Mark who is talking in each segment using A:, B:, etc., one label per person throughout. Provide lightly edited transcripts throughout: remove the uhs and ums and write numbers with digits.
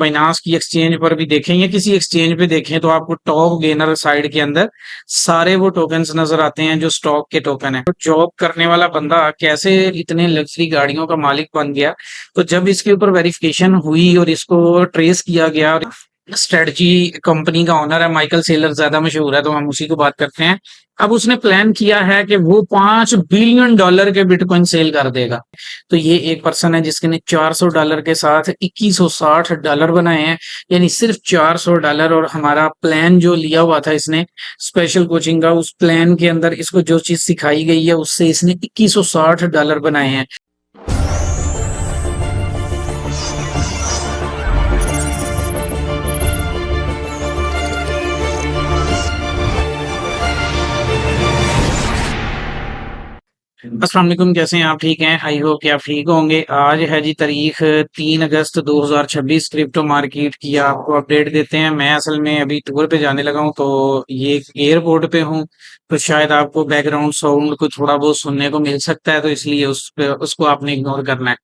A: Binance की exchange पर भी देखें या किसी एक्सचेंज पे देखें तो आपको टॉप गेनर साइड के अंदर सारे वो टोकन्स नजर आते हैं जो स्टॉक के टोकन है। तो जॉब करने वाला बंदा कैसे इतने लग्जरी गाड़ियों का मालिक बन गया, तो जब इसके ऊपर वेरिफिकेशन हुई और इसको ट्रेस किया गया और स्ट्रेटजी कंपनी का ओनर है माइकल सेलर, ज्यादा मशहूर है तो हम उसी को बात करते हैं। अब उसने प्लान किया है कि वो $5 बिलियन के बिटकॉइन सेल कर देगा। तो ये एक पर्सन है जिसके ने $400 के साथ $2160 बनाए हैं, यानी सिर्फ $400। और हमारा प्लान जो लिया हुआ था इसने स्पेशल कोचिंग का, उस प्लान के अंदर इसको जो चीज सिखाई गई है उससे इसने $2160 बनाए हैं। अस्सलाम वालेकुम, कैसे हैं आप? ठीक हैं? आई होप कि आप ठीक होंगे। आज है जी तारीख 3 अगस्त 2026। क्रिप्टो मार्केट की आपको अपडेट देते हैं। मैं असल में अभी टूर पे जाने लगा हूँ, तो ये एयरपोर्ट पे हूँ, तो शायद आपको बैकग्राउंड साउंड को थोड़ा बहुत सुनने को मिल सकता है, तो इसलिए उसको आपने इग्नोर करना है।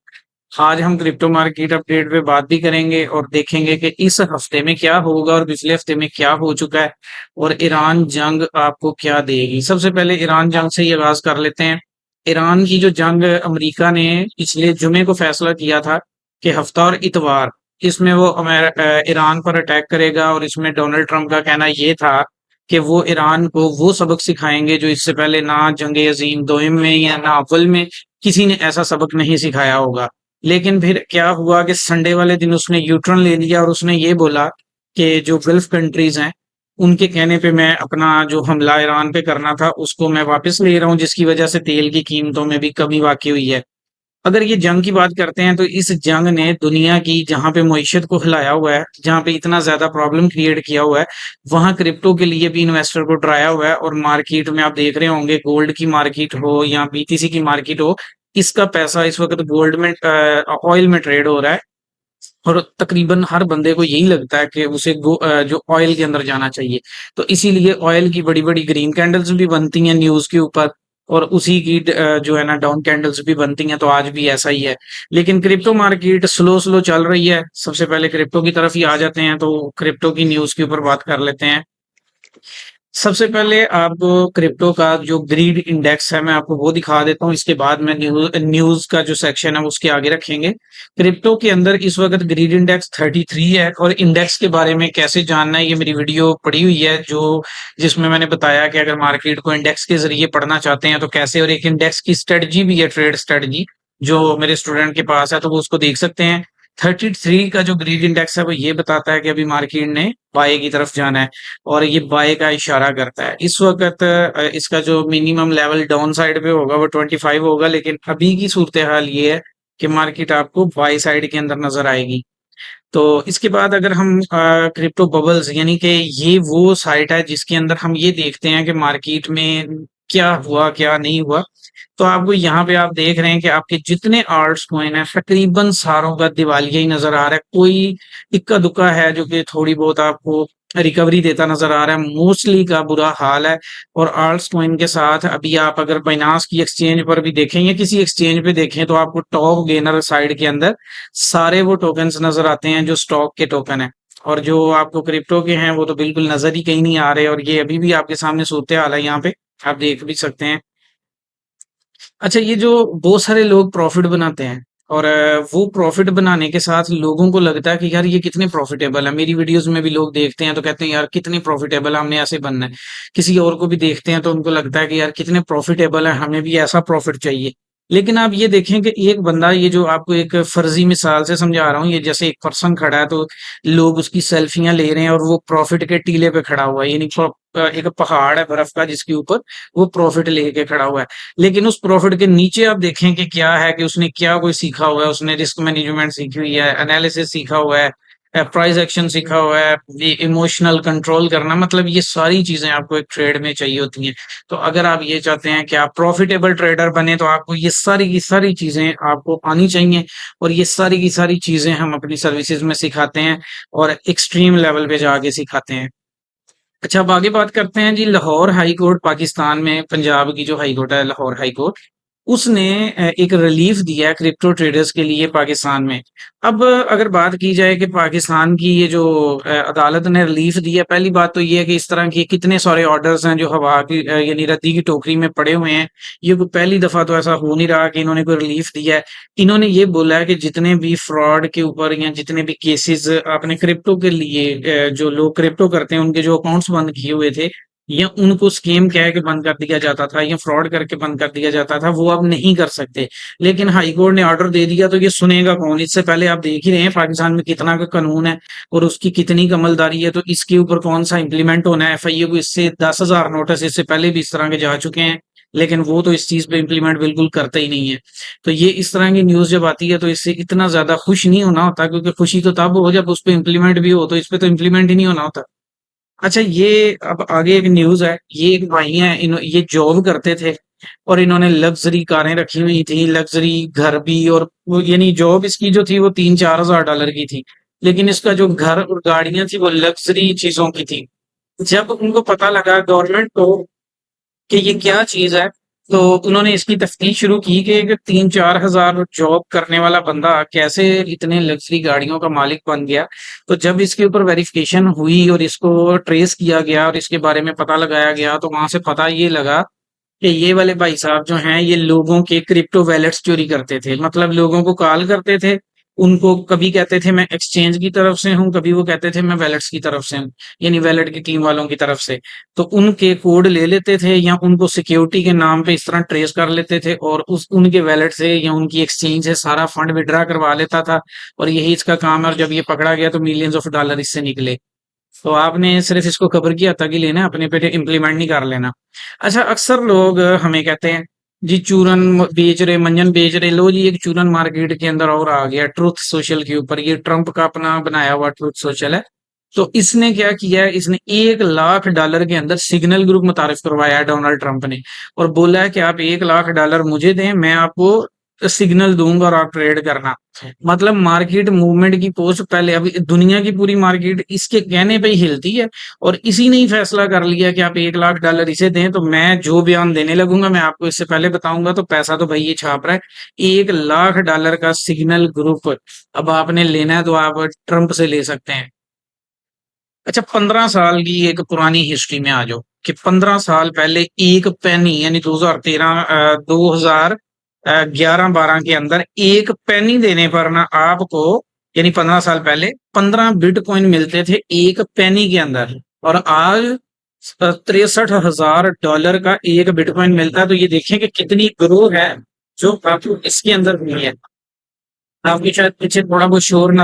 A: आज हम क्रिप्टो मार्केट अपडेट पे बात भी करेंगे और देखेंगे कि इस हफ्ते में क्या होगा और पिछले हफ्ते में क्या हो चुका है और ईरान जंग आपको क्या देगी। सबसे पहले ईरान जंग से ही आगाज कर लेते हैं। ईरान की जो जंग, अमेरिका ने पिछले जुमे को फैसला किया था कि हफ्ता और इतवार इसमें वो ईरान पर अटैक करेगा, और इसमें डोनाल्ड ट्रंप का कहना ये था कि वो ईरान को वो सबक सिखाएंगे जो इससे पहले ना जंग अजीम दोइम में या ना अव्वल में किसी ने ऐसा सबक नहीं सिखाया होगा। लेकिन फिर क्या हुआ कि संडे वाले दिन उसने यूटर्न ले लिया और उसने ये बोला कि जो गल्फ कंट्रीज हैं उनके कहने पे मैं अपना जो हमला ईरान पे करना था उसको मैं वापस ले रहा हूँ, जिसकी वजह से तेल की कीमतों में भी कमी वाकई हुई है। अगर ये जंग की बात करते हैं तो इस जंग ने दुनिया की जहां पे मईशत को हिलाया हुआ है, जहां पे इतना ज्यादा प्रॉब्लम क्रिएट किया हुआ है, वहां क्रिप्टो के लिए भी इन्वेस्टर को डराया हुआ है। और मार्केट में आप देख रहे होंगे, गोल्ड की मार्केट हो या बीटीसी की मार्केट हो, इसका पैसा इस वक्त गोल्ड में ऑयल में ट्रेड हो रहा है। और तकरीबन हर बंदे को यही लगता है कि उसे जो ऑयल के अंदर जाना चाहिए, तो इसीलिए ऑयल की बड़ी बड़ी ग्रीन कैंडल्स भी बनती हैं न्यूज के ऊपर, और उसी की जो है ना डाउन कैंडल्स भी बनती हैं। तो आज भी ऐसा ही है। लेकिन क्रिप्टो मार्केट स्लो स्लो चल रही है। सबसे पहले क्रिप्टो की तरफ ही आ जाते हैं, तो क्रिप्टो की न्यूज के ऊपर बात कर लेते हैं। सबसे पहले आपको क्रिप्टो का जो ग्रीड इंडेक्स है मैं आपको वो दिखा देता हूँ, इसके बाद मैं न्यूज का जो सेक्शन है उसके आगे रखेंगे। क्रिप्टो के अंदर इस वक्त ग्रीड इंडेक्स 33 है, और इंडेक्स के बारे में कैसे जानना है ये मेरी वीडियो पड़ी हुई है जो जिसमें मैंने बताया कि अगर मार्केट को इंडेक्स के जरिए पढ़ना चाहते हैं तो कैसे, और एक इंडेक्स की स्ट्रेटजी भी है, ट्रेड स्ट्रेटजी, जो मेरे स्टूडेंट के पास है, तो वो उसको देख सकते हैं। 33 का जो ग्रीड इंडेक्स है वो ये बताता है कि अभी मार्केट ने बाय की तरफ जाना है, और ये बाय का इशारा करता है। इस वक्त इसका जो मिनिमम लेवल डाउन साइड पे होगा वो 25 होगा, लेकिन अभी की सूरत हाल ये है कि मार्केट आपको बाय साइड के अंदर नजर आएगी। तो इसके बाद अगर हम क्रिप्टो बबल्स, यानी कि ये वो साइट है जिसके अंदर हम ये देखते हैं कि मार्केट में क्या हुआ क्या नहीं हुआ। तो आपको यहाँ पे आप देख रहे हैं कि आपके जितने आर्ट्स कॉइन है तकरीबन सारों का दिवालिया ही नजर आ रहा है। कोई इक्का दुक्का है जो कि थोड़ी बहुत आपको रिकवरी देता नजर आ रहा है, मोस्टली का बुरा हाल है। और आल्ट्स कॉइन के साथ अभी आप अगर बाइनांस की एक्सचेंज पर भी देखें या किसी एक्सचेंज पे देखें तो आपको टॉप गेनर साइड के अंदर सारे वो टोकन्स नजर आते हैं जो स्टॉक के टोकन है। और जो आपको क्रिप्टो के हैं वो तो बिल्कुल नजर ही कहीं नहीं आ रहे, और ये अभी भी आपके सामने सूरत हाल है, यहाँ पे आप देख भी सकते हैं। अच्छा, ये जो बहुत सारे लोग प्रॉफिट बनाते हैं, और वो प्रॉफिट बनाने के साथ लोगों को लगता है कि यार ये कितने प्रॉफिटेबल है। मेरी वीडियोस में भी लोग देखते हैं तो कहते हैं यार कितने प्रॉफिटेबल है, हमने ऐसे बनना है। किसी और को भी देखते हैं तो उनको लगता है कि यार कितने प्रॉफिटेबल है, हमें भी ऐसा प्रॉफिट चाहिए। लेकिन आप ये देखें कि एक बंदा, ये जो आपको एक फर्जी मिसाल से समझा रहा हूँ, ये जैसे एक पर्सन खड़ा है तो लोग उसकी सेल्फियां ले रहे हैं और वो प्रॉफिट के टीले पे खड़ा हुआ है, यानी एक पहाड़ है बर्फ का जिसके ऊपर वो प्रॉफिट लेके खड़ा हुआ है। लेकिन उस प्रॉफिट के नीचे आप देखें कि क्या है, कि उसने क्या कोई सीखा हुआ है। उसने रिस्क मैनेजमेंट सीखी हुई है, एनालिसिस सीखा हुआ है, प्राइस एक्शन सीखा हुआ है, ये इमोशनल कंट्रोल करना, मतलब ये सारी चीजें आपको एक ट्रेड में चाहिए होती हैं। तो अगर आप ये चाहते हैं कि आप प्रॉफिटेबल ट्रेडर बने तो आपको ये सारी की सारी चीजें आपको आनी चाहिए, और ये सारी की सारी चीजें हम अपनी सर्विसेज में सिखाते हैं और एक्सट्रीम लेवल पे जाके सिखाते हैं। अच्छा, अब आगे बात करते हैं जी। लाहौर हाई कोर्ट, पाकिस्तान में पंजाब की जो हाई कोर्ट है, लाहौर हाई कोर्ट, उसने एक रिलीफ दिया है क्रिप्टो ट्रेडर्स के लिए पाकिस्तान में। अब अगर बात की जाए कि पाकिस्तान की ये जो अदालत ने रिलीफ दिया, पहली बात तो ये है कि इस तरह के कितने सारे ऑर्डर्स हैं जो हवा की यानी रद्दी की टोकरी में पड़े हुए हैं। ये कोई पहली दफा तो ऐसा हो नहीं रहा कि इन्होंने कोई रिलीफ दिया है। इन्होंने ये बोला है कि जितने भी फ्रॉड के ऊपर या जितने भी केसेस आपने क्रिप्टो के लिए जो लोग क्रिप्टो करते हैं उनके जो अकाउंट्स बंद किए हुए थे या उनको स्कीम कह के बंद कर दिया जाता था या फ्रॉड करके बंद कर दिया जाता था, वो अब नहीं कर सकते। लेकिन हाई कोर्ट ने ऑर्डर दे दिया तो ये सुनेगा कौन? इससे पहले आप देख ही रहे हैं पाकिस्तान में कितना का कानून है और उसकी कितनी कमलदारी है, तो इसके ऊपर कौन सा इंप्लीमेंट होना है? एफआईए को इससे 10,000 नोटिस इससे पहले भी इस तरह के जा चुके हैं, लेकिन वो तो इस चीज पे इंप्लीमेंट बिल्कुल करते ही नहीं है। तो ये इस तरह की न्यूज जब आती है तो इससे इतना ज्यादा खुश नहीं होना होता, क्योंकि खुशी तो तब हो जब उस पर इम्प्लीमेंट भी हो, तो इस पे तो इम्प्लीमेंट ही नहीं होना होता। अच्छा, ये अब आगे एक न्यूज़ है। ये एक भाई हैं, ये जॉब करते थे और इन्होंने लग्जरी कारें रखी हुई थी, लग्जरी घर भी, और वो यानी जॉब इसकी जो थी वो 3-4 हज़ार डॉलर की थी। लेकिन इसका जो घर और गाड़ियां थी वो लग्जरी चीजों की थी। जब उनको पता लगा गवर्नमेंट को कि ये क्या चीज है, तो उन्होंने इसकी तफ्तीश शुरू की कि 3-4 हज़ार जॉब करने वाला बंदा कैसे इतने लग्जरी गाड़ियों का मालिक बन गया। तो जब इसके ऊपर वेरिफिकेशन हुई और इसको ट्रेस किया गया और इसके बारे में पता लगाया गया, तो वहां से पता ये लगा कि ये वाले भाई साहब जो हैं ये लोगों के क्रिप्टो वैलेट्स चोरी करते थे। मतलब लोगों को कॉल करते थे, उनको कभी कहते थे मैं एक्सचेंज की तरफ से हूँ, कभी वो कहते थे मैं वैलेट्स की तरफ से हूँ, यानी वैलेट की टीम वालों की तरफ से। तो उनके कोड ले लेते थे या उनको सिक्योरिटी के नाम पे इस तरह ट्रेस कर लेते थे और उस उनके वैलेट से या उनकी एक्सचेंज से सारा फंड विड्रा करवा लेता था। और यही इसका काम है, और जब ये पकड़ा गया तो मिलियंस ऑफ डॉलर इससे निकले। तो आपने सिर्फ इसको खबर की अतः लेना है, अपने पे इम्प्लीमेंट नहीं कर लेना। अच्छा, अक्सर लोग हमें कहते हैं जी चूरन बेच रहे, मंजन बेच रहे। लो जी, एक चूरन मार्केट के अंदर और आ गया ट्रुथ सोशल के ऊपर। ये ट्रंप का अपना बनाया हुआ ट्रुथ सोशल है। तो इसने क्या किया है, इसने 1 लाख डॉलर के अंदर सिग्नल ग्रुप मुतारिफ करवाया है डोनाल्ड ट्रंप ने, और बोला है कि आप 1 लाख डॉलर मुझे दें, मैं आपको सिग्नल दूंगा और आप ट्रेड करना। मतलब मार्केट मूवमेंट की पोस्ट पहले, अभी दुनिया की पूरी मार्केट इसके कहने पे ही हिलती है। और इसी ने ही फैसला कर लिया कि आप 1 लाख डॉलर इसे दें तो मैं जो बयान देने लगूंगा मैं आपको इससे पहले बताऊंगा। तो पैसा तो भाई ये छाप रहा है, 1 लाख डॉलर का सिग्नल ग्रुप। अब आपने लेना है तो आप ट्रंप से ले सकते हैं। अच्छा, 15 साल की एक पुरानी हिस्ट्री में आ जाओ कि 15 साल पहले एक पेनी यानी 2011-12 के अंदर एक पेनी देने पर ना आपको, यानी 15 साल पहले 15 बिटकॉइन मिलते थे एक पेनी के अंदर। और आज 63,000 डॉलर का एक बिटकॉइन मिलता है। तो ये देखें कि कितनी ग्रोथ है जो आपको इसके अंदर हुई है। आपकी शायद पीछे थोड़ा बहुत शोर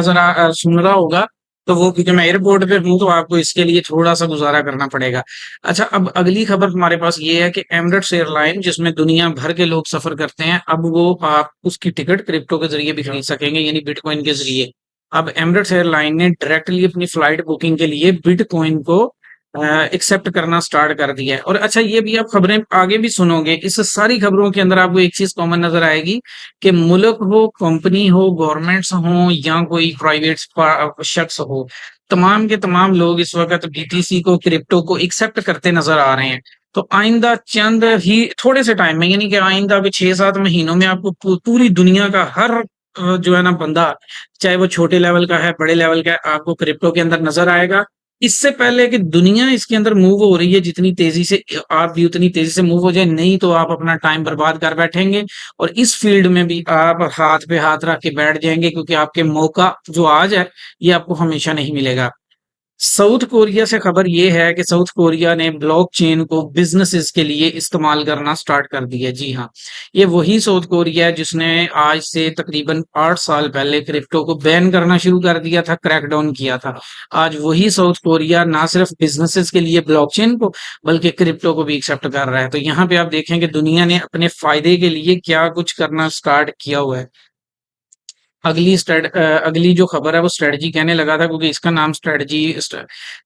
A: सुन रहा होगा, तो वो क्योंकि मैं एयरपोर्ट पे हूँ तो आपको इसके लिए थोड़ा सा गुजारा करना पड़ेगा। अच्छा, अब अगली खबर हमारे पास ये है कि एमिरेट्स एयरलाइन, जिसमें दुनिया भर के लोग सफर करते हैं, अब वो आप उसकी टिकट क्रिप्टो के जरिए भी खरीद सकेंगे, यानी बिटकॉइन के जरिए। अब एमिरेट्स एयरलाइन ने डायरेक्टली अपनी फ्लाइट बुकिंग के लिए बिटकॉइन को एक्सेप्ट करना स्टार्ट कर दिया है। और अच्छा, ये भी आप खबरें आगे भी सुनोगे, इस सारी खबरों के अंदर आपको एक चीज कॉमन नजर आएगी कि मुल्क हो, कंपनी हो, गवर्नमेंट्स हो या कोई प्राइवेट शख्स हो, तमाम के तमाम लोग इस वक्त बीटीसी को, क्रिप्टो को एक्सेप्ट करते नजर आ रहे हैं। तो आइंदा चंद ही थोड़े से टाइम में, यानी कि आइंदा के 6-7 महीनों में आपको पूरी दुनिया का हर जो है ना बंदा, चाहे वो छोटे लेवल का है बड़े लेवल का है, आपको क्रिप्टो के अंदर नजर आएगा। इससे पहले कि दुनिया इसके अंदर मूव हो रही है जितनी तेजी से, आप भी उतनी तेजी से मूव हो जाए, नहीं तो आप अपना टाइम बर्बाद कर बैठेंगे और इस फील्ड में भी आप हाथ पे हाथ रख के बैठ जाएंगे, क्योंकि आपके मौका जो आज है ये आपको हमेशा नहीं मिलेगा। साउथ कोरिया से खबर ये है कि साउथ कोरिया ने ब्लॉकचेन को बिजनेसेस के लिए इस्तेमाल करना स्टार्ट कर दिया। जी हाँ, ये वही साउथ कोरिया है जिसने आज से तकरीबन 8 साल पहले क्रिप्टो को बैन करना शुरू कर दिया था, क्रैकडाउन किया था। आज वही साउथ कोरिया ना सिर्फ बिजनेसेस के लिए ब्लॉकचेन को बल्कि क्रिप्टो को भी एक्सेप्ट कर रहा है। तो यहाँ पे आप देखें कि दुनिया ने अपने फायदे के लिए क्या कुछ करना स्टार्ट किया हुआ है। अगली जो खबर है वो स्ट्रेटजी कहने लगा था, क्योंकि इसका नाम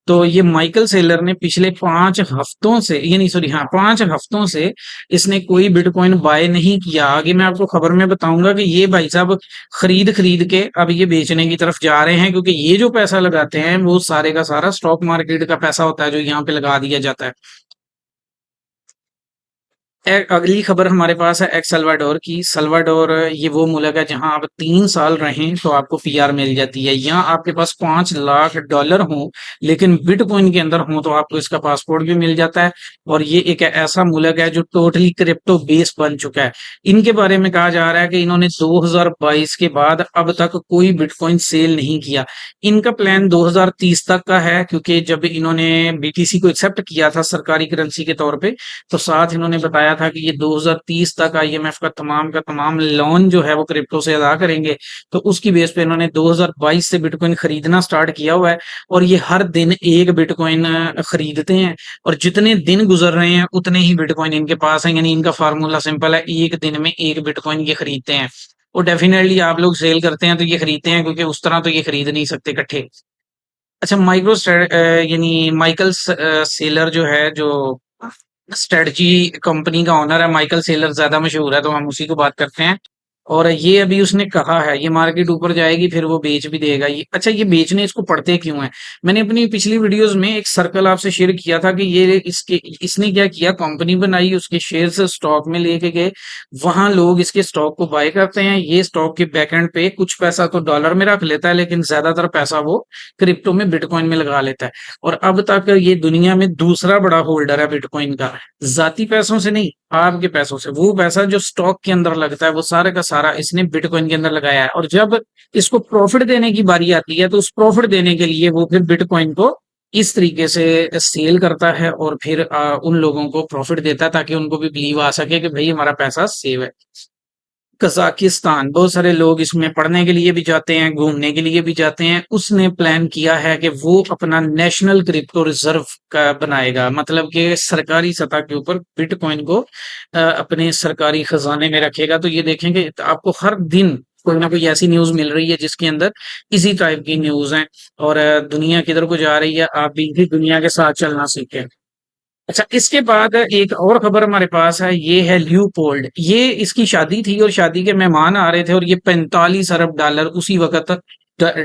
A: तो ये माइकल सेलर ने पिछले 5 हफ्तों से, यानी सॉरी हाँ 5 हफ्तों से इसने कोई बिटकॉइन बाय नहीं किया। आगे मैं आपको खबर में बताऊंगा कि ये भाई साहब खरीद खरीद के अब ये बेचने की तरफ जा रहे हैं, क्योंकि ये जो पैसा लगाते हैं वो सारे का सारा स्टॉक मार्केट का पैसा होता है जो यहाँ पे लगा दिया जाता है। अगली खबर हमारे पास है एल सल्वाडोर की। सल्वाडोर ये वो मुल्क है जहां आप 3 साल रहें तो आपको पीआर मिल जाती है। यहाँ आपके पास $5 लाख हो लेकिन बिटकॉइन के अंदर हो तो आपको इसका पासपोर्ट भी मिल जाता है। और ये एक ऐसा मुल्क है जो टोटली क्रिप्टो बेस बन चुका है। इनके बारे में कहा जा रहा है कि इन्होंने 2022 के बाद अब तक कोई बिटकॉइन सेल नहीं किया। इनका प्लान 2030 तक का है, क्योंकि जब इन्होंने बीटीसी को एक्सेप्ट किया था सरकारी करेंसी के तौर पे, तो साथ इन्होंने बताया था कि ये 2030 तक आईएमएफ का तमाम लोन जो है वो क्रिप्टो से अदा करेंगे। तो उसकी बेस पे इन्होंने 2022 से बिटकॉइन खरीदना स्टार्ट किया हुआ है और ये हर दिन एक बिटकॉइन खरीदते हैं। और जितने दिन गुजर रहे हैं उतने ही बिटकॉइन इनके पास है, यानी इनका फार्मूला सिंपल है, एक दिन में एक बिटकॉइन ये खरीदते हैं। और डेफिनेटली आप लोग सेल करते हैं तो ये खरीदते हैं, क्योंकि उस तरह तो ये खरीद नहीं सकते इकट्ठे। अच्छा, यानी माइकल सेलर जो है, जो स्ट्रेटजी कंपनी का ओनर है, माइकल सेलर ज्यादा मशहूर है तो हम उसी को बात करते हैं। और ये अभी उसने कहा है ये मार्केट ऊपर जाएगी फिर वो बेच भी देगा। ये अच्छा, ये बेचने इसको पड़ते क्यों है? मैंने अपनी पिछली वीडियोस में एक सर्कल आपसे शेयर किया था कि ये इसके इसने क्या किया, कंपनी बनाई, उसके शेयर्स स्टॉक में लेके गए, वहां लोग इसके स्टॉक को बाय करते हैं। ये स्टॉक के बैकएंड पे कुछ पैसा तो डॉलर में रख लेता है, लेकिन ज्यादातर पैसा वो क्रिप्टो में बिटकॉइन में लगा लेता है। और अब तक ये दुनिया में दूसरा बड़ा होल्डर है बिटकॉइन का, जाती पैसों से नहीं, आपके पैसों से। वो पैसा जो स्टॉक के अंदर लगता है वो सारा का सारा इसने बिटकॉइन के अंदर लगाया है। और जब इसको प्रॉफिट देने की बारी आती है तो उस प्रॉफिट देने के लिए वो फिर बिटकॉइन को इस तरीके से सेल करता है और फिर उन लोगों को प्रॉफिट देता है, ताकि उनको भी बिलीव आ सके कि भाई हमारा पैसा सेव है। कजाकिस्तान, बहुत सारे लोग इसमें पढ़ने के लिए भी जाते हैं, घूमने के लिए भी जाते हैं। उसने प्लान किया है कि वो अपना नेशनल क्रिप्टो रिजर्व का बनाएगा, मतलब कि सरकारी सतह के ऊपर बिटकॉइन को अपने सरकारी खजाने में रखेगा। तो ये देखेंगे आपको हर दिन कोई ना कोई ऐसी न्यूज मिल रही है जिसके अंदर इसी टाइप की न्यूज है। और दुनिया किधर को जा रही है, आप भी इसी दुनिया के साथ चलना सीखें। अच्छा, इसके बाद एक और खबर हमारे पास है, ये है ल्यूपोल्ड। ये इसकी शादी थी और शादी के मेहमान आ रहे थे और ये $45 अरब उसी वक्त तक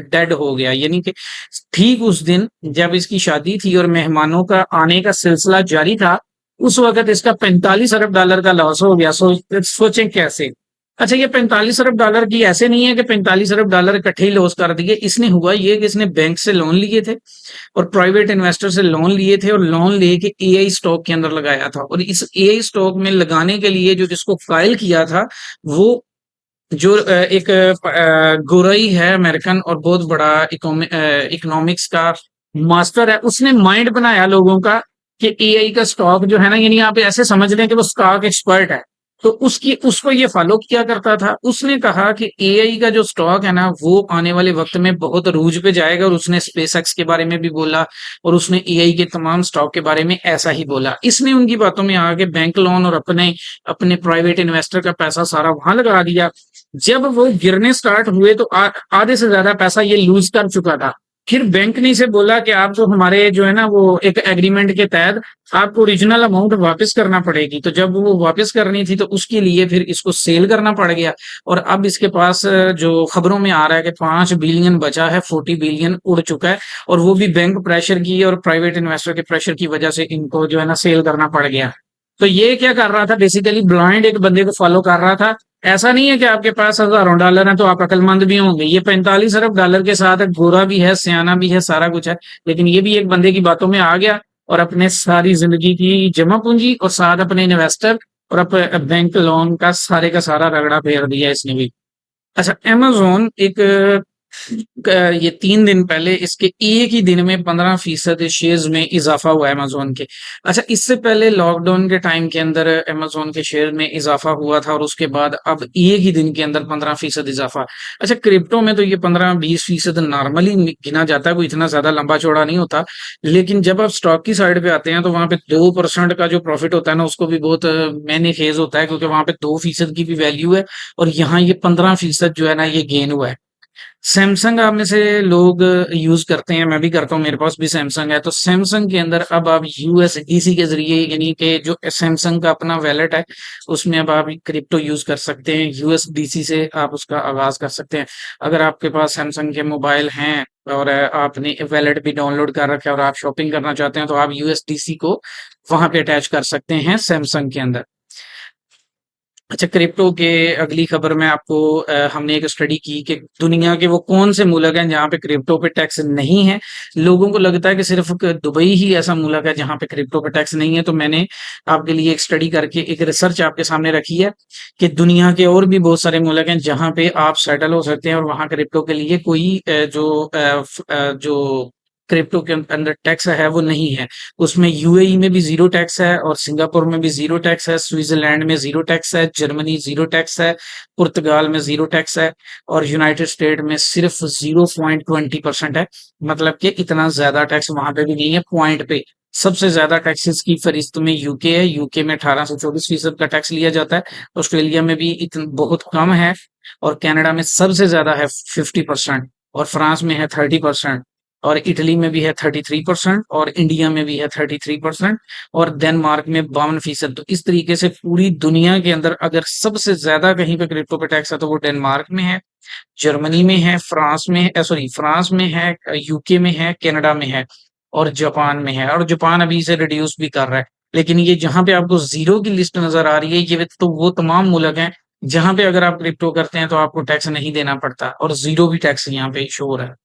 A: डेड हो गया। यानी कि ठीक उस दिन जब इसकी शादी थी और मेहमानों का आने का सिलसिला जारी था, उस वक्त इसका $45 अरब का लॉस हो गया। सोचें कैसे। अच्छा, ये $45 अरब की ऐसे नहीं है कि $45 अरब इकट्ठे ही लॉस कर दिए। इसने हुआ ये कि इसने बैंक से लोन लिए थे और प्राइवेट इन्वेस्टर से लोन लिए थे और लोन लेके एआई स्टॉक के अंदर लगाया था। और इस एआई स्टॉक में लगाने के लिए जो जिसको फाइल किया था, वो जो एक गोरई है अमेरिकन और बहुत बड़ा इकोनॉमिक्स का मास्टर है, उसने माइंड बनाया लोगों का कि एआई का स्टॉक जो है ना, यानी आप ऐसे समझ लें कि वो स्टॉक एक्सपर्ट है। तो उसको ये फॉलो किया करता था। उसने कहा कि एआई का जो स्टॉक है ना वो आने वाले वक्त में बहुत अरूज पे जाएगा, और उसने स्पेसएक्स के बारे में भी बोला और उसने एआई के तमाम स्टॉक के बारे में ऐसा ही बोला। इसने उनकी बातों में आके बैंक लोन और अपने अपने प्राइवेट इन्वेस्टर का पैसा सारा वहां लगा दिया। जब वो गिरने स्टार्ट हुए तो आधे से ज्यादा पैसा ये लूज कर चुका था। फिर बैंक ने इसे बोला कि आप जो हमारे जो है ना वो एक एग्रीमेंट के तहत आपको ओरिजिनल अमाउंट वापस करना पड़ेगी। तो जब वो वापस करनी थी तो उसके लिए फिर इसको सेल करना पड़ गया। और अब इसके पास जो खबरों में आ रहा है कि 5 बिलियन बचा है, 40 बिलियन उड़ चुका है। और वो भी बैंक प्रेशर की और प्राइवेट इन्वेस्टर के प्रेशर की वजह से इनको जो है ना सेल करना पड़ गया। तो ये क्या कर रहा था, बेसिकली ब्लाइंड एक बंदे को फॉलो कर रहा था। ऐसा नहीं है कि आपके पास हजारों डॉलर हैं तो आप अकलमंद भी होंगे। ये $45 अरब के साथ गोरा भी है, सियाना भी है, सारा कुछ है। लेकिन ये भी एक बंदे की बातों में आ गया और अपने सारी जिंदगी की जमा पूंजी और साथ अपने इन्वेस्टर और बैंक लोन का सारा रगड़ा फेर दिया इसने भी। अच्छा, अमेज़न ये 3 दिन पहले इसके एक ही दिन में 15% शेयर्स में इजाफा हुआ अमेज़न के। अच्छा, इससे पहले लॉकडाउन के टाइम के अंदर अमेज़न के शेयर में इजाफा हुआ था और उसके बाद अब एक ही दिन के अंदर 15% इजाफा। अच्छा, क्रिप्टो में तो ये 15-20% नॉर्मली गिना जाता है, कोई इतना ज्यादा लंबा चौड़ा नहीं होता। लेकिन जब आप स्टॉक की साइड पे आते हैं तो वहां पे 2% का जो प्रॉफिट होता है ना उसको भी बहुत मैंने फेज होता है, क्योंकि वहां पे 2% की भी वैल्यू है और यहाँ ये 15% जो है ना ये गेन हुआ है। सैमसंग आप में से लोग यूज करते हैं, मैं भी करता हूँ, मेरे पास भी सैमसंग है। तो सैमसंग के अंदर अब आप यूएसडीसी के जरिए, यानी कि जो सैमसंग का अपना वैलेट है उसमें अब आप क्रिप्टो यूज कर सकते हैं। यूएसडीसी से आप उसका आगाज कर सकते हैं। अगर आपके पास सैमसंग के मोबाइल हैं और आपने वैलेट भी डाउनलोड कर रखा है और आप शॉपिंग करना चाहते हैं तो आप यूएसडीसी को वहां पे अटैच कर सकते हैं सैमसंग के अंदर। अच्छा, क्रिप्टो के अगली खबर में आपको हमने एक स्टडी की कि दुनिया के वो कौन से मुल्क हैं जहाँ पे क्रिप्टो पे टैक्स नहीं है। लोगों को लगता है कि सिर्फ दुबई ही ऐसा मुल्क है जहाँ पे क्रिप्टो पे टैक्स नहीं है। तो मैंने आपके लिए एक स्टडी करके एक रिसर्च आपके सामने रखी है कि दुनिया के और भी बहुत सारे मुल्क हैं जहाँ पे आप सेटल हो सकते हैं और वहाँ क्रिप्टो के लिए कोई जो क्रिप्टो के अंदर टैक्स है वो नहीं है। उसमें यूएई में भी जीरो टैक्स है और सिंगापुर में भी जीरो टैक्स है, स्विट्जरलैंड में जीरो टैक्स है, जर्मनी जीरो टैक्स है, पुर्तगाल में जीरो टैक्स है और यूनाइटेड स्टेट में सिर्फ 0.20% है। मतलब कि इतना ज्यादा टैक्स वहां पे भी नहीं है पॉइंट पे। सबसे ज्यादा टैक्सेस की फरिस्त में यूके है। यूके में 1824% का टैक्स लिया जाता है। ऑस्ट्रेलिया में भी इतना बहुत कम है और कनाडा में सबसे ज्यादा है 50% और फ्रांस में है 30% और इटली में भी है 33% और इंडिया में भी है 33% और डेनमार्क में 52%। तो इस तरीके से पूरी दुनिया के अंदर अगर सबसे ज्यादा कहीं पे क्रिप्टो पे टैक्स है तो वो डेनमार्क में है, जर्मनी में है, फ्रांस में है, सॉरी फ्रांस में है, यूके में है, कनाडा में है और जापान में है। और जापान अभी इसे रिड्यूस भी कर रहा है। लेकिन ये जहां पे आपको जीरो की लिस्ट नजर आ रही है ये तो वो तमाम मुल्क हैं जहां पे अगर आप क्रिप्टो करते हैं तो आपको टैक्स नहीं देना पड़ता और जीरो भी टैक्स यहाँ पे शो हो रहा है।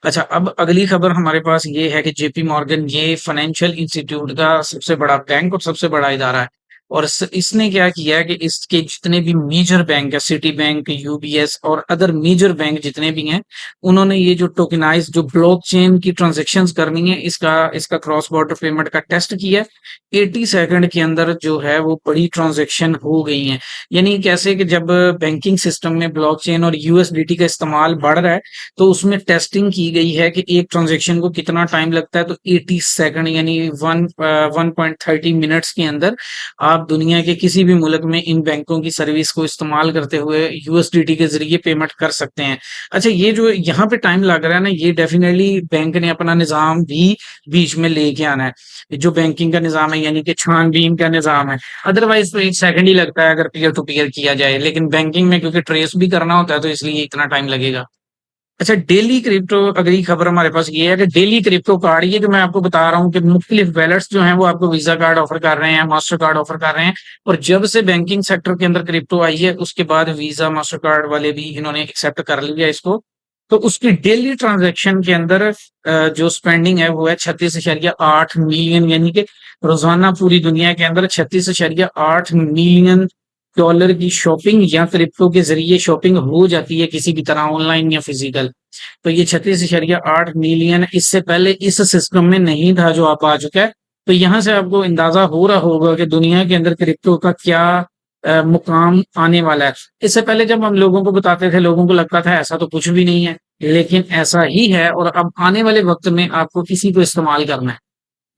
A: अच्छा, अब अगली खबर हमारे पास ये है कि जेपी मॉर्गन ये फाइनेंशियल इंस्टीट्यूट का सबसे बड़ा बैंक और सबसे बड़ा इदारा है। और इसने क्या किया है कि इसके जितने भी मेजर बैंक है, सिटी बैंक, यूबीएस और अदर मेजर बैंक जितने भी हैं, उन्होंने ये जो टोकनाइज जो ब्लॉकचेन की ट्रांजैक्शंस करनी है इसका इसका क्रॉस बॉर्डर पेमेंट का टेस्ट किया। 80 सेकंड के अंदर जो है वो बड़ी ट्रांजैक्शन हो गई हैं। यानी कैसे कि जब बैंकिंग सिस्टम में ब्लॉकचेन और यूएसडीटी का इस्तेमाल बढ़ रहा है तो उसमें टेस्टिंग की गई है कि एक ट्रांजैक्शन को कितना टाइम लगता है। तो 80 सेकंड यानी 1.30 मिनट्स के अंदर आप दुनिया के किसी भी मुल्क में इन बैंकों की सर्विस को इस्तेमाल करते हुए यूएसडीटी के जरिए पेमेंट कर सकते हैं। अच्छा, ये जो यहाँ पे टाइम लग रहा है ना ये डेफिनेटली बैंक ने अपना निजाम भी बीच में लेके आना है। जो बैंकिंग का निजाम है यानी कि छानबीन का निजाम है। अदरवाइज तो 1 सेकंड ही लगता है अगर पीयर टू पीयर किया जाए, लेकिन बैंकिंग में क्योंकि ट्रेस भी करना होता है तो इसलिए इतना टाइम लगेगा। अच्छा, डेली क्रिप्टो अगली खबर हमारे पास ये है कि डेली क्रिप्टो कार्ड, ये जो मैं आपको बता रहा हूँ कि मुख्तलिफ वैलेट्स जो हैं वो आपको वीजा कार्ड ऑफर कर रहे हैं, मास्टर कार्ड ऑफर कर रहे हैं। और जब से बैंकिंग सेक्टर के अंदर क्रिप्टो आई है उसके बाद वीजा मास्टर कार्ड वाले भी इन्होंने एक्सेप्ट कर लिया इसको। तो उसकी डेली ट्रांजैक्शन के अंदर जो स्पेंडिंग है वो है 36.8 मिलियन, यानी कि रोजाना पूरी दुनिया के अंदर 36.8 मिलियन डॉलर की शॉपिंग या क्रिप्टो के जरिए शॉपिंग हो जाती है किसी भी तरह ऑनलाइन या फिजिकल। तो ये 36.8 मिलियन इससे पहले इस सिस्टम में नहीं था जो आप आ चुका है। तो यहाँ से आपको अंदाजा हो रहा होगा कि दुनिया के अंदर क्रिप्टो का क्या मुकाम आने वाला है। इससे पहले जब हम लोगों को बताते थे लोगों को लगता था ऐसा तो कुछ भी नहीं है, लेकिन ऐसा ही है और अब आने वाले वक्त में आपको किसी को इस्तेमाल करना है।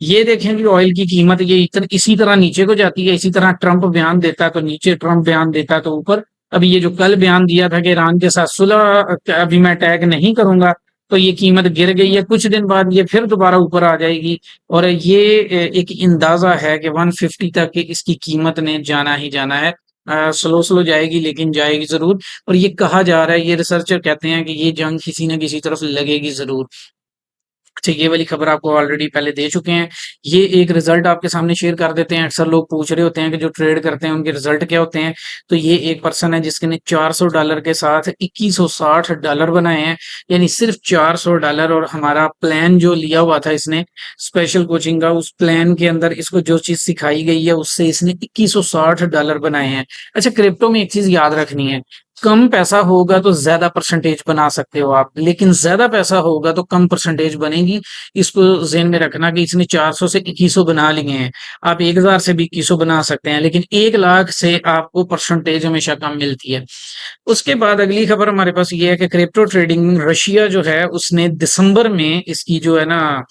A: ये देखें कि ऑयल की कीमत ये इसी तरह नीचे को जाती है। इसी तरह ट्रंप बयान देता है तो नीचे, ट्रंप बयान देता है तो ऊपर। अभी ये जो कल बयान दिया था कि ईरान के साथ सुलह अभी मैं अटैक नहीं करूंगा, तो ये कीमत गिर गई है। कुछ दिन बाद ये फिर दोबारा ऊपर आ जाएगी और ये एक अंदाजा है कि 150 तक इसकी कीमत ने जाना ही जाना है। स्लो स्लो जाएगी लेकिन जाएगी जरूर। और ये कहा जा रहा है, ये रिसर्चर कहते हैं कि ये जंग किसी न किसी तरफ लगेगी जरूर। अच्छा, ये वाली खबर आपको ऑलरेडी पहले दे चुके हैं। ये एक रिजल्ट आपके सामने शेयर कर देते हैं। अक्सर लोग पूछ रहे होते हैं कि जो ट्रेड करते हैं उनके रिजल्ट क्या होते हैं। तो ये एक पर्सन है जिसके ने $400 के साथ $2160 बनाए हैं, यानी सिर्फ $400। और हमारा प्लान जो लिया हुआ था इसने स्पेशल कोचिंग का, उस प्लान के अंदर इसको जो चीज सिखाई गई है उससे इसने $2160 बनाए हैं। अच्छा, क्रिप्टो में एक चीज याद रखनी है, कम पैसा होगा तो ज्यादा परसेंटेज बना सकते हो आप, लेकिन ज्यादा पैसा होगा तो कम परसेंटेज बनेगी। इसको ज़हन में रखना कि इसने 400 से 2100 बना लिए हैं। आप 1000 से भी 2100 बना सकते हैं, लेकिन 1 लाख से आपको परसेंटेज हमेशा कम मिलती है। उसके बाद अगली खबर हमारे पास ये है कि क्रिप्टो ट्रेडिंग रशिया जो है उसने दिसंबर में इसकी जो है ना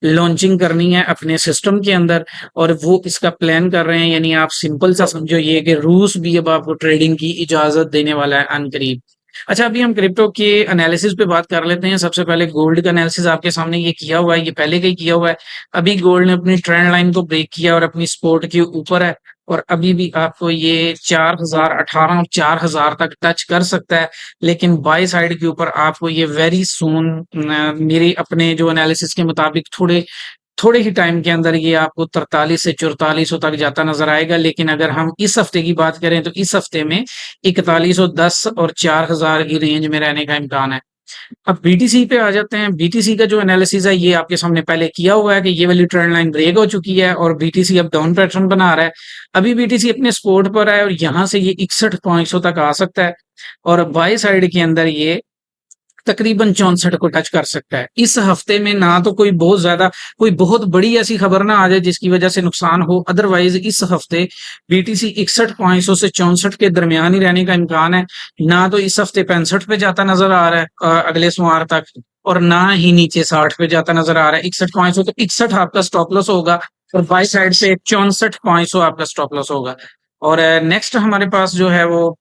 A: लॉन्चिंग करनी है अपने सिस्टम के अंदर और वो इसका प्लान कर रहे हैं। यानी आप सिंपल सा समझो ये कि रूस भी अब आपको ट्रेडिंग की इजाजत देने वाला है अनकरीब। अच्छा, अभी हम क्रिप्टो के एनालिसिस पे बात कर लेते हैं। सबसे पहले गोल्ड का एनालिसिस आपके सामने ये किया हुआ है, ये पहले का ही किया हुआ है। अभी गोल्ड ने अपनी ट्रेंड लाइन को ब्रेक किया और अपनी सपोर्ट के ऊपर है और अभी भी आपको ये 4018 और 4000 तक टच कर सकता है। लेकिन बाय साइड के ऊपर आपको ये वेरी सून मेरे अपने जो एनालिसिस के मुताबिक थोड़े थोड़े ही टाइम के अंदर ये आपको 43 से 4400 तक जाता नज़र आएगा। लेकिन अगर हम इस हफ्ते की बात करें तो इस हफ्ते में 4110 और 4000 की रेंज में रहने का इम्कान है। अब बीटीसी पे आ जाते हैं। बीटीसी का जो एनालिसिस है ये आपके सामने पहले किया हुआ है कि ये वाली ट्रेंड लाइन ब्रेक हो चुकी है और बीटीसी अब डाउन पैटर्न बना रहा है। अभी बीटीसी अपने सपोर्ट पर है और यहाँ से ये 61 तक आ सकता है और बाई साइड के अंदर ये तकरीबन 64 को टच कर सकता है। इस हफ्ते में ना तो कोई बहुत ज्यादा कोई बहुत बड़ी ऐसी खबर ना आ जाए जिसकी वजह से नुकसान हो, अदरवाइज इस हफ्ते बीटीसी 61 से 64 के दरमियान ही रहने का इम्कान है। ना तो इस हफ्ते 65 पे जाता नजर आ रहा है अगले सोमवार तक, और ना ही नीचे 60 पे जाता नजर आ रहा है। 61 तो 61 आपका स्टॉप लॉस होगा और बाई साइड से 64 आपका स्टॉप लॉस होगा। और नेक्स्ट हमारे पास जो है वो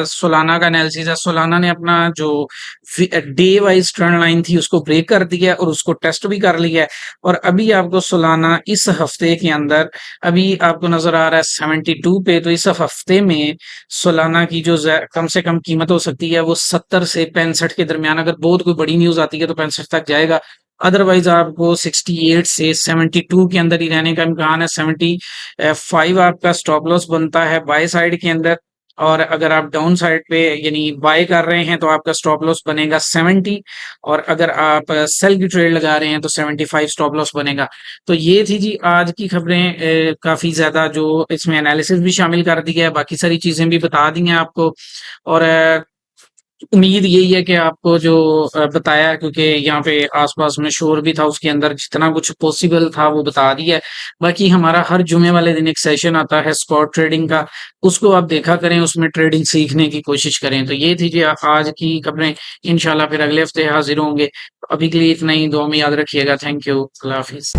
A: सोलाना का एनालिसिस है। सोलाना ने अपना जो डे वाइज ट्रेंड लाइन थी उसको ब्रेक कर दिया और उसको टेस्ट भी कर लिया है और अभी आपको सोलाना इस हफ्ते के अंदर अभी आपको नजर आ रहा है 72 पे। तो इस हफ्ते में सोलाना की जो कम से कम कीमत हो सकती है वो 70 से 65 के दरमियान, अगर बहुत कोई बड़ी न्यूज आती है तो 65 तक जाएगा। अदरवाइज आपको 68 से 72 के अंदर ही रहने का इम्कान है। 75 आपका स्टॉप लॉस बनता है बाय साइड के अंदर, और अगर आप डाउन साइड पे यानी बाय कर रहे हैं तो आपका स्टॉप लॉस बनेगा 70, और अगर आप सेल की ट्रेड लगा रहे हैं तो 75 स्टॉप लॉस बनेगा। तो ये थी जी आज की खबरें। काफी ज्यादा जो इसमें एनालिसिस भी शामिल कर दिया है, बाकी सारी चीजें भी बता दी हैं आपको। और उम्मीद यही है कि आपको जो बताया, क्योंकि यहाँ पे आसपास में शोर भी था, उसके अंदर जितना कुछ पॉसिबल था वो बता दिया है। बाकी हमारा हर जुमे वाले दिन एक सेशन आता है स्पॉट ट्रेडिंग का, उसको आप देखा करें, उसमें ट्रेडिंग सीखने की कोशिश करें। तो ये थी जी आज की खबरें। इंशाल्लाह फिर अगले हफ्ते हाजिर होंगे। अभी के लिए इतना ही, दुआ में याद रखिएगा। Thank you, Allah Hafiz.